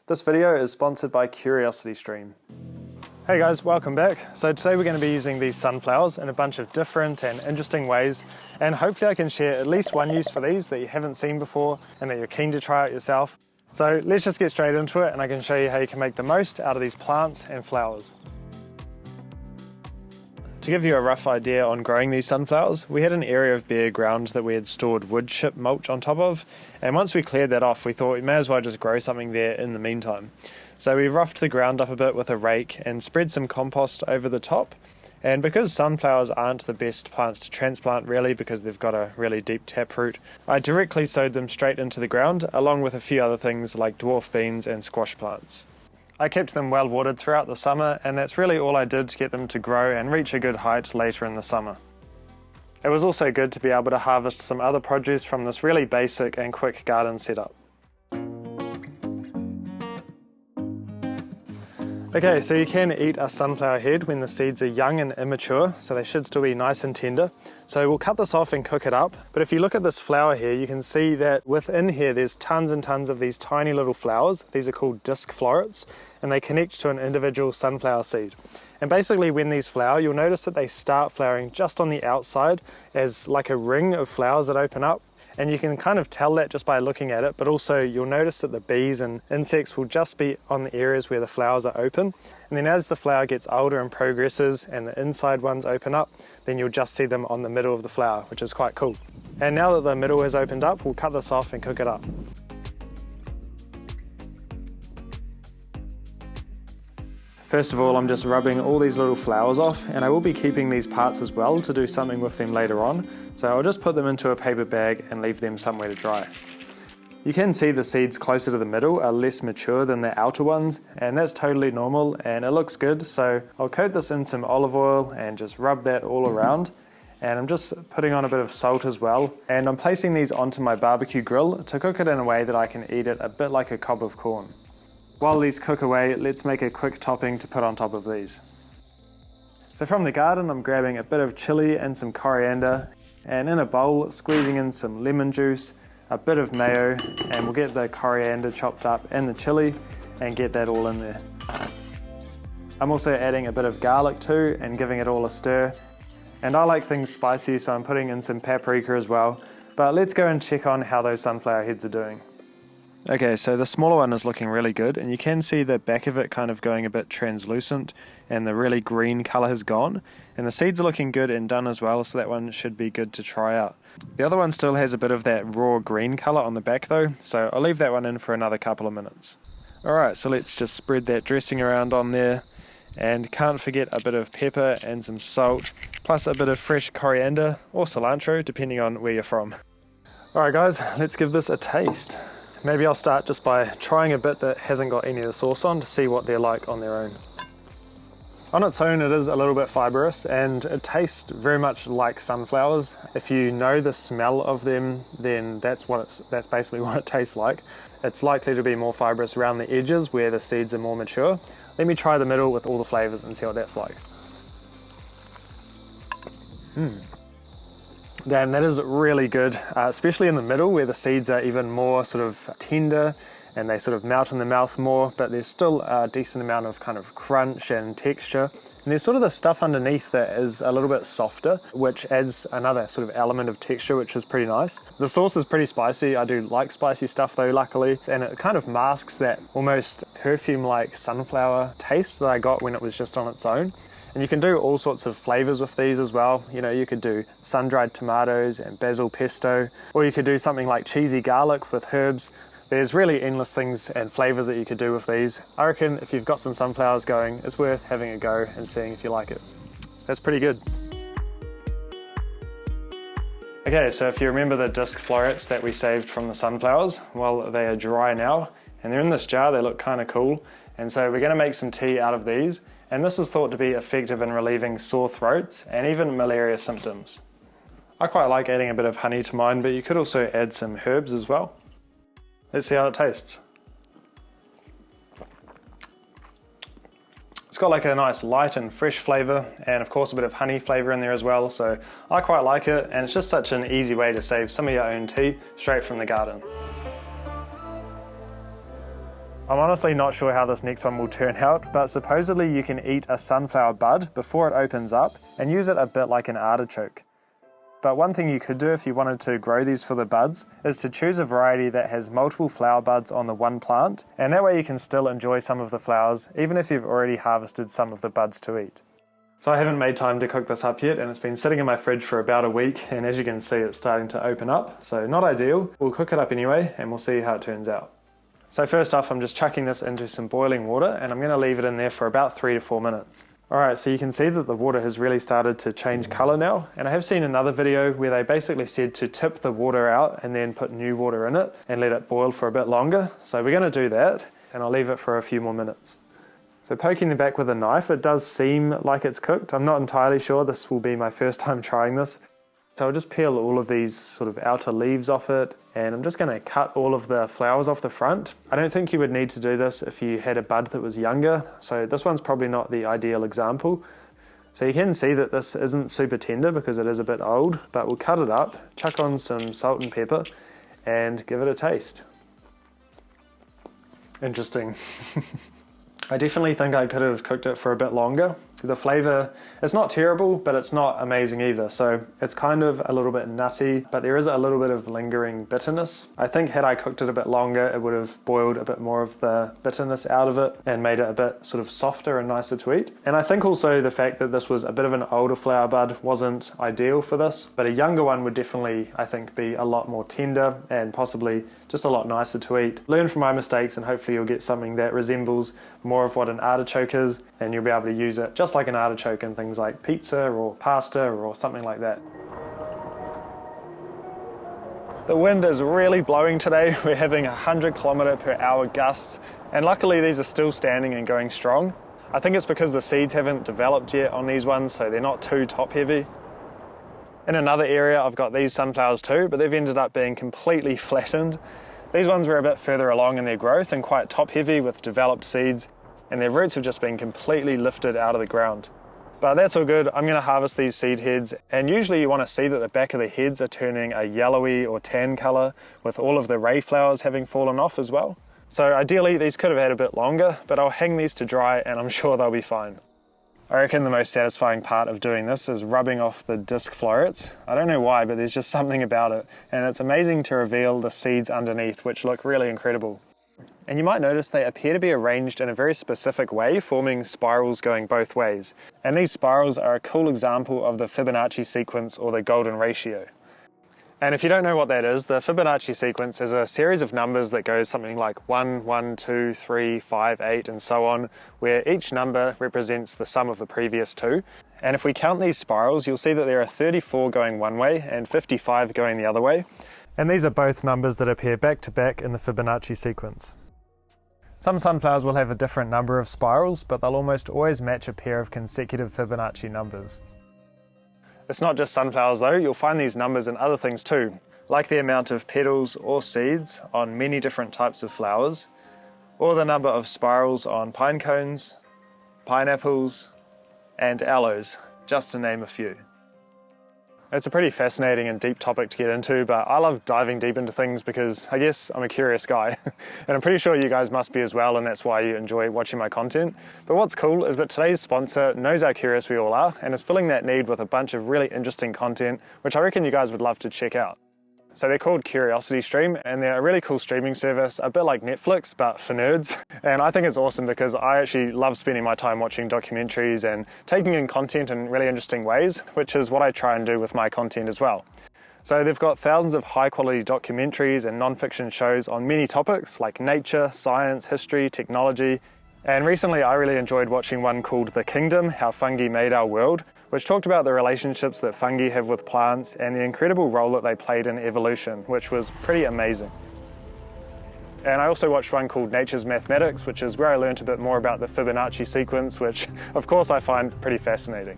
This video is sponsored by CuriosityStream. Hey guys, welcome back. So today we're going to be using these sunflowers in a bunch of different and interesting ways, and hopefully I can share at least one use for these that you haven't seen before and that you're keen to try out yourself. So let's just get straight into it and I can show you how you can make the most out of these plants and flowers. To give you a rough idea on growing these sunflowers, we had an area of bare ground that we had stored wood chip mulch on top of, and once we cleared that off we thought we may as well just grow something there in the meantime. So we roughed the ground up a bit with a rake and spread some compost over the top, and because sunflowers aren't the best plants to transplant really because they've got a really deep taproot, I directly sowed them straight into the ground along with a few other things like dwarf beans and squash plants. I kept them well watered throughout the summer, and that's really all I did to get them to grow and reach a good height later in the summer. It was also good to be able to harvest some other produce from this really basic and quick garden setup. Okay, so you can eat a sunflower head when the seeds are young and immature, so they should still be nice and tender. So we'll cut this off and cook it up, but if you look at this flower here, you can see that within here there's tons and tons of these tiny little flowers. These are called disc florets, and they connect to an individual sunflower seed. And basically when these flower, you'll notice that they start flowering just on the outside as like a ring of flowers that open up. And you can kind of tell that just by looking at it, but also you'll notice that the bees and insects will just be on the areas where the flowers are open. And then as the flower gets older and progresses and the inside ones open up, then you'll just see them on the middle of the flower, which is quite cool. And now that the middle has opened up, we'll cut this off and cook it up. First of all, I'm just rubbing all these little flowers off, and I will be keeping these parts as well to do something with them later on. So I'll just put them into a paper bag and leave them somewhere to dry. You can see the seeds closer to the middle are less mature than the outer ones, and that's totally normal and it looks good. So I'll coat this in some olive oil and just rub that all around. And I'm just putting on a bit of salt as well. And I'm placing these onto my barbecue grill to cook it in a way that I can eat it a bit like a cob of corn. While these cook away, let's make a quick topping to put on top of these. So from the garden, I'm grabbing a bit of chili and some coriander, and in a bowl, squeezing in some lemon juice, a bit of mayo, and we'll get the coriander chopped up and the chili and get that all in there. I'm also adding a bit of garlic too and giving it all a stir. And I like things spicy, so I'm putting in some paprika as well. But let's go and check on how those sunflower heads are doing. Okay, so the smaller one is looking really good, and you can see the back of it kind of going a bit translucent and the really green colour has gone, and the seeds are looking good and done as well, so that one should be good to try out. The other one still has a bit of that raw green colour on the back though, so I'll leave that one in for another couple of minutes. Alright, so let's just spread that dressing around on there, and can't forget a bit of pepper and some salt, plus a bit of fresh coriander or cilantro depending on where you're from. Alright guys, let's give this a taste. Maybe I'll start just by trying a bit that hasn't got any of the sauce on to see what they're like on their own. On its own it is a little bit fibrous and it tastes very much like sunflowers. If you know the smell of them, then that's basically what it tastes like. It's likely to be more fibrous around the edges where the seeds are more mature. Let me try the middle with all the flavours and see what that's like. Damn, that is really good, especially in the middle where the seeds are even more sort of tender and they sort of melt in the mouth more, but there's still a decent amount of kind of crunch and texture. And there's sort of the stuff underneath that is a little bit softer, which adds another sort of element of texture, which is pretty nice. The sauce is pretty spicy. I do like spicy stuff though, luckily, and it kind of masks that almost perfume-like sunflower taste that I got when it was just on its own. And you can do all sorts of flavors with these as well. You know, you could do sun-dried tomatoes and basil pesto, or you could do something like cheesy garlic with herbs. There's really endless things and flavors that you could do with these. I reckon if you've got some sunflowers going, it's worth having a go and seeing if you like it. That's pretty good. Okay, so if you remember the disc florets that we saved from the sunflowers, well, they are dry now, and they're in this jar. They look kind of cool. And so we're gonna make some tea out of these. And this is thought to be effective in relieving sore throats and even malaria symptoms. I quite like adding a bit of honey to mine, but you could also add some herbs as well. Let's see how it tastes. It's got like a nice light and fresh flavour, and of course a bit of honey flavour in there as well, so I quite like it, and it's just such an easy way to save some of your own tea straight from the garden. I'm honestly not sure how this next one will turn out, but supposedly you can eat a sunflower bud before it opens up and use it a bit like an artichoke. But one thing you could do if you wanted to grow these for the buds is to choose a variety that has multiple flower buds on the one plant, and that way you can still enjoy some of the flowers even if you've already harvested some of the buds to eat. So I haven't made time to cook this up yet, and it's been sitting in my fridge for about a week, and as you can see it's starting to open up, so not ideal. We'll cook it up anyway and we'll see how it turns out. So first off, I'm just chucking this into some boiling water and I'm going to leave it in there for about 3 to 4 minutes. Alright, so you can see that the water has really started to change colour now, and I have seen another video where they basically said to tip the water out and then put new water in it and let it boil for a bit longer. So we're going to do that, and I'll leave it for a few more minutes. So poking the back with a knife, it does seem like it's cooked. I'm not entirely sure, this will be my first time trying this. So I'll just peel all of these sort of outer leaves off it, and I'm just going to cut all of the flowers off the front. I don't think you would need to do this if you had a bud that was younger, so this one's probably not the ideal example. So you can see that this isn't super tender because it is a bit old, but we'll cut it up, chuck on some salt and pepper, and give it a taste. Interesting. I definitely think I could have cooked it for a bit longer. The flavour, it's not terrible, but it's not amazing either. So it's kind of a little bit nutty, but there is a little bit of lingering bitterness. I think had I cooked it a bit longer, it would have boiled a bit more of the bitterness out of it and made it a bit sort of softer and nicer to eat. And I think also the fact that this was a bit of an older flower bud wasn't ideal for this, but a younger one would definitely, I think, be a lot more tender and possibly just a lot nicer to eat. Learn from my mistakes and hopefully you'll get something that resembles more of what an artichoke is, and you'll be able to use it just like an artichoke in things like pizza or pasta or something like that. The wind is really blowing today. We're having 100km/h gusts, and luckily these are still standing and going strong. I think it's because the seeds haven't developed yet on these ones, so they're not too top heavy. In another area I've got these sunflowers too, but they've ended up being completely flattened. These ones were a bit further along in their growth and quite top heavy with developed seeds, and their roots have just been completely lifted out of the ground. But that's all good. I'm going to harvest these seed heads, and usually you want to see that the back of the heads are turning a yellowy or tan colour with all of the ray flowers having fallen off as well. So ideally these could have had a bit longer, but I'll hang these to dry and I'm sure they'll be fine. I reckon the most satisfying part of doing this is rubbing off the disc florets. I don't know why, but there's just something about it, and it's amazing to reveal the seeds underneath, which look really incredible. And you might notice they appear to be arranged in a very specific way, forming spirals going both ways. And these spirals are a cool example of the Fibonacci sequence, or the golden ratio. And if you don't know what that is, the Fibonacci sequence is a series of numbers that goes something like 1, 1, 2, 3, 5, 8 and so on, where each number represents the sum of the previous two. And if we count these spirals, you'll see that there are 34 going one way and 55 going the other way. And these are both numbers that appear back to back in the Fibonacci sequence. Some sunflowers will have a different number of spirals, but they'll almost always match a pair of consecutive Fibonacci numbers. It's not just sunflowers though, you'll find these numbers in other things too, like the amount of petals or seeds on many different types of flowers, or the number of spirals on pine cones, pineapples, and aloes, just to name a few. It's a pretty fascinating and deep topic to get into, but I love diving deep into things because I guess I'm a curious guy. And I'm pretty sure you guys must be as well, and that's why you enjoy watching my content. But what's cool is that today's sponsor knows how curious we all are and is filling that need with a bunch of really interesting content, which I reckon you guys would love to check out. So they're called CuriosityStream, and they're a really cool streaming service, a bit like Netflix, but for nerds. And I think it's awesome because I actually love spending my time watching documentaries and taking in content in really interesting ways, which is what I try and do with my content as well. So they've got thousands of high quality documentaries and non-fiction shows on many topics like nature, science, history, technology. And recently I really enjoyed watching one called The Kingdom, How Fungi Made Our World, which talked about the relationships that fungi have with plants and the incredible role that they played in evolution, which was pretty amazing. And I also watched one called Nature's Mathematics, which is where I learned a bit more about the Fibonacci sequence, which of course I find pretty fascinating.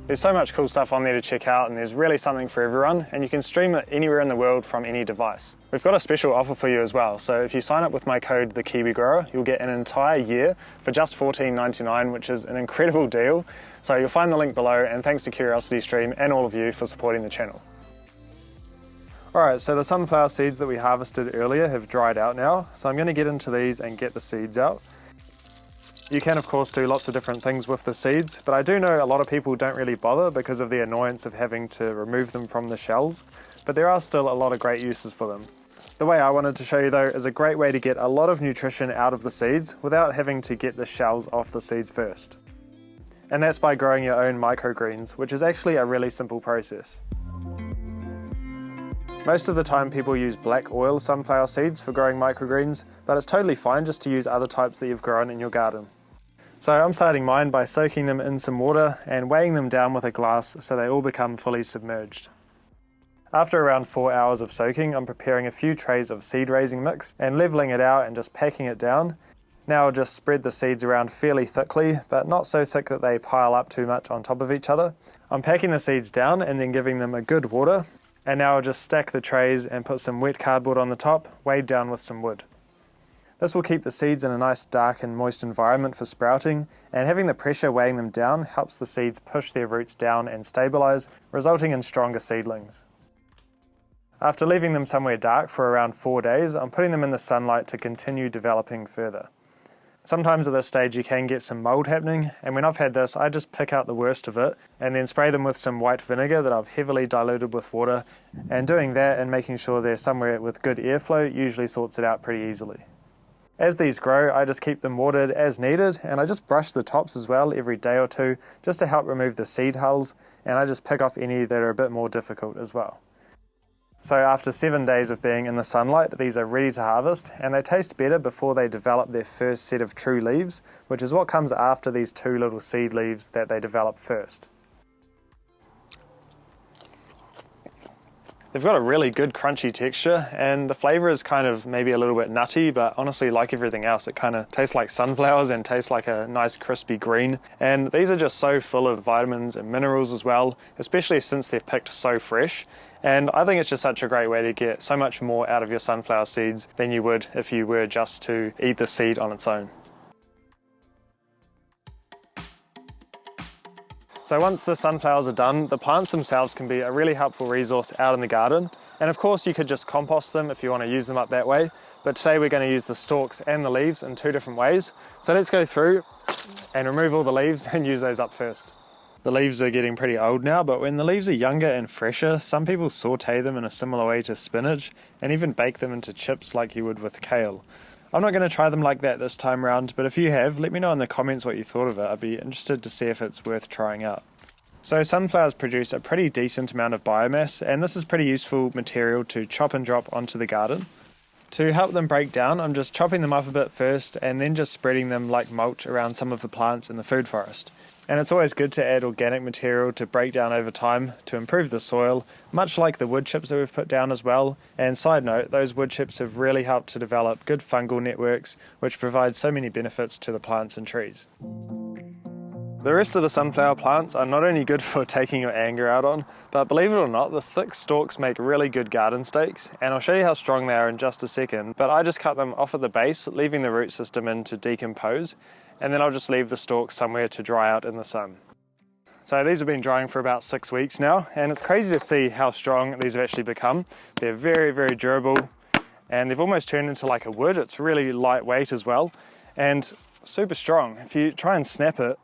There's so much cool stuff on there to check out, and there's really something for everyone, and you can stream it anywhere in the world from any device. We've got a special offer for you as well, so if you sign up with my code TheKiwiGrower, you'll get an entire year for just $14.99, which is an incredible deal. So you'll find the link below, and thanks to CuriosityStream and all of you for supporting the channel. Alright, so the sunflower seeds that we harvested earlier have dried out now, so I'm going to get into these and get the seeds out. You can of course do lots of different things with the seeds, but I do know a lot of people don't really bother because of the annoyance of having to remove them from the shells, but there are still a lot of great uses for them. The way I wanted to show you though is a great way to get a lot of nutrition out of the seeds without having to get the shells off the seeds first. And that's by growing your own microgreens, which is actually a really simple process. Most of the time people use black oil sunflower seeds for growing microgreens, but it's totally fine just to use other types that you've grown in your garden. So I'm starting mine by soaking them in some water and weighing them down with a glass so they all become fully submerged. After around 4 hours of soaking, I'm preparing a few trays of seed raising mix and leveling it out and just packing it down. Now I'll just spread the seeds around fairly thickly, but not so thick that they pile up too much on top of each other. I'm packing the seeds down and then giving them a good water. And now I'll just stack the trays and put some wet cardboard on the top, weighed down with some wood. This will keep the seeds in a nice dark and moist environment for sprouting, and having the pressure weighing them down helps the seeds push their roots down and stabilise, resulting in stronger seedlings. After leaving them somewhere dark for around 4 days, I'm putting them in the sunlight to continue developing further. Sometimes at this stage you can get some mould happening, and when I've had this I just pick out the worst of it and then spray them with some white vinegar that I've heavily diluted with water, and doing that and making sure they're somewhere with good airflow usually sorts it out pretty easily. As these grow I just keep them watered as needed, and I just brush the tops as well every day or two just to help remove the seed hulls, and I just pick off any that are a bit more difficult as well. So after 7 days of being in the sunlight, these are ready to harvest, and they taste better before they develop their first set of true leaves, which is what comes after these 2 little seed leaves that they develop first. They've got a really good crunchy texture, and the flavour is kind of maybe a little bit nutty, but honestly, like everything else, it kind of tastes like sunflowers and tastes like a nice crispy green. And these are just so full of vitamins and minerals as well, especially since they're picked so fresh. And I think it's just such a great way to get so much more out of your sunflower seeds than you would if you were just to eat the seed on its own. So once the sunflowers are done, the plants themselves can be a really helpful resource out in the garden. And of course you could just compost them if you want to use them up that way. But today we're going to use the stalks and the leaves in 2 different ways. So let's go through and remove all the leaves and use those up first. The leaves are getting pretty old now, but when the leaves are younger and fresher, some people saute them in a similar way to spinach and even bake them into chips like you would with kale. I'm not going to try them like that this time round, but if you have, let me know in the comments what you thought of it. I'd be interested to see if it's worth trying out. So sunflowers produce a pretty decent amount of biomass, and this is pretty useful material to chop and drop onto the garden. To help them break down, I'm just chopping them up a bit first and then just spreading them like mulch around some of the plants in the food forest. And it's always good to add organic material to break down over time to improve the soil, much like the wood chips that we've put down as well. And side note, those wood chips have really helped to develop good fungal networks, which provide so many benefits to the plants and trees. The rest of the sunflower plants are not only good for taking your anger out on, but believe it or not, the thick stalks make really good garden stakes, and I'll show you how strong they are in just a second, but I just cut them off at the base, leaving the root system in to decompose, and then I'll just leave the stalks somewhere to dry out in the sun. So these have been drying for about 6 weeks now, and it's crazy to see how strong these have actually become. They're very, very durable, and they've almost turned into like a wood. It's really lightweight as well, and super strong. If you try and snap it,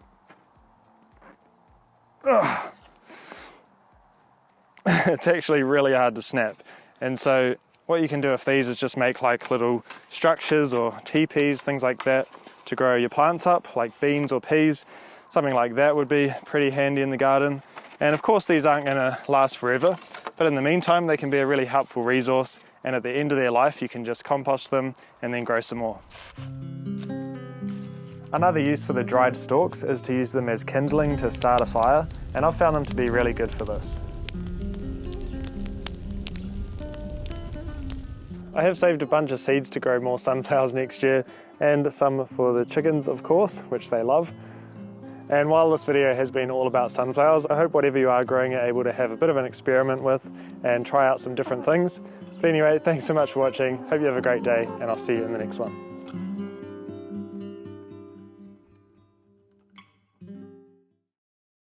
it's actually really hard to snap. And so what you can do with these is just make like little structures or teepees, things like that, to grow your plants up, like beans or peas. Something like that would be pretty handy in the garden. And of course these aren't going to last forever, but in the meantime they can be a really helpful resource, and at the end of their life you can just compost them and then grow some more. Another use for the dried stalks is to use them as kindling to start a fire, and I've found them to be really good for this. I have saved a bunch of seeds to grow more sunflowers next year, and some for the chickens of course, which they love. And while this video has been all about sunflowers, I hope whatever you are growing you're able to have a bit of an experiment with and try out some different things. But anyway, thanks so much for watching, hope you have a great day, and I'll see you in the next one.